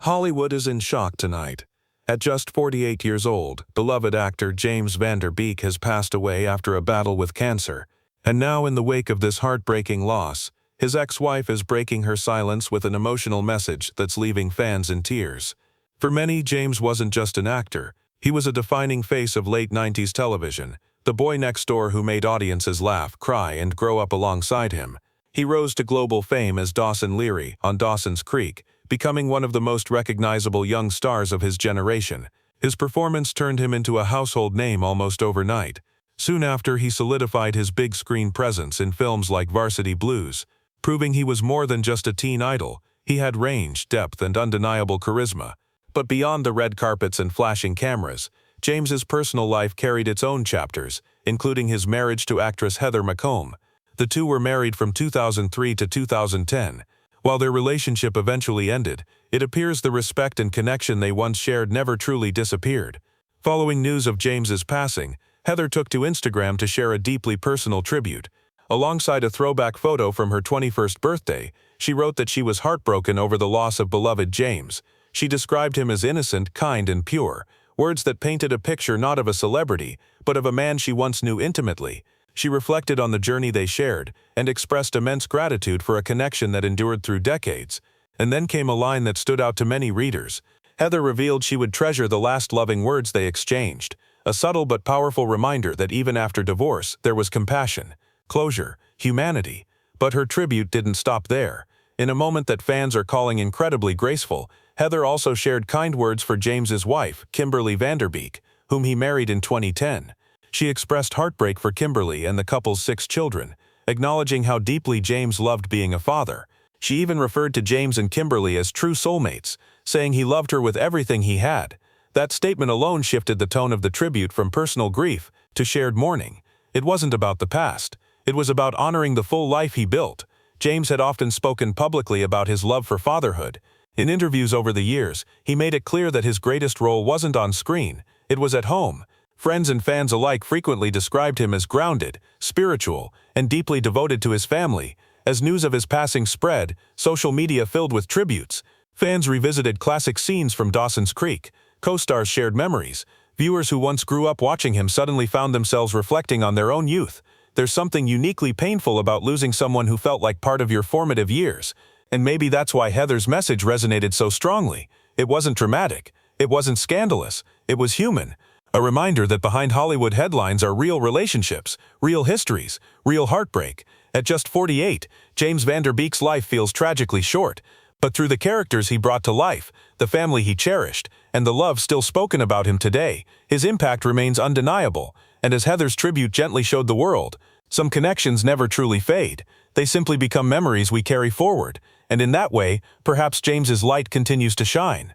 Hollywood is in shock tonight. At just 48 years old, beloved actor James Van Der Beek has passed away after a battle with cancer. And now, in the wake of this heartbreaking loss, his ex-wife is breaking her silence with an emotional message that's leaving fans in tears. For many, James wasn't just an actor. He was a defining face of late 90s television, the boy next door who made audiences laugh, cry, and grow up alongside him. He rose to global fame as Dawson Leary on Dawson's Creek, becoming one of the most recognizable young stars of his generation. His performance turned him into a household name almost overnight. Soon after, he solidified his big-screen presence in films like Varsity Blues, proving he was more than just a teen idol. He had range, depth, and undeniable charisma. But beyond the red carpets and flashing cameras, James's personal life carried its own chapters, including his marriage to actress Heather McComb. The two were married from 2003 to 2010. While their relationship eventually ended, it appears the respect and connection they once shared never truly disappeared. Following news of James's passing, Heather took to Instagram to share a deeply personal tribute. Alongside a throwback photo from her 21st birthday, she wrote that she was heartbroken over the loss of beloved James. She described him as innocent, kind, and pure, words that painted a picture not of a celebrity, but of a man she once knew intimately. She reflected on the journey they shared and expressed immense gratitude for a connection that endured through decades. And then came a line that stood out to many readers. Heather revealed she would treasure the last loving words they exchanged, a subtle but powerful reminder that even after divorce, there was compassion, closure, humanity. But her tribute didn't stop there. In a moment that fans are calling incredibly graceful, Heather also shared kind words for James's wife, Kimberly Van Der Beek, whom he married in 2010. She expressed heartbreak for Kimberly and the couple's 6 children, acknowledging how deeply James loved being a father. She even referred to James and Kimberly as true soulmates, saying he loved her with everything he had. That statement alone shifted the tone of the tribute from personal grief to shared mourning. It wasn't about the past. It was about honoring the full life he built. James had often spoken publicly about his love for fatherhood. In interviews over the years, he made it clear that his greatest role wasn't on screen, it was at home. Friends and fans alike frequently described him as grounded, spiritual, and deeply devoted to his family. As news of his passing spread, social media filled with tributes. Fans revisited classic scenes from Dawson's Creek. Co-stars shared memories. Viewers who once grew up watching him suddenly found themselves reflecting on their own youth. There's something uniquely painful about losing someone who felt like part of your formative years. And maybe that's why Heather's message resonated so strongly. It wasn't dramatic. It wasn't scandalous. It was human. A reminder that behind Hollywood headlines are real relationships, real histories, real heartbreak. At just 48, James Van Der Beek's life feels tragically short. But through the characters he brought to life, the family he cherished, and the love still spoken about him today, his impact remains undeniable. And as Heather's tribute gently showed the world, some connections never truly fade. They simply become memories we carry forward. And in that way, perhaps James's light continues to shine.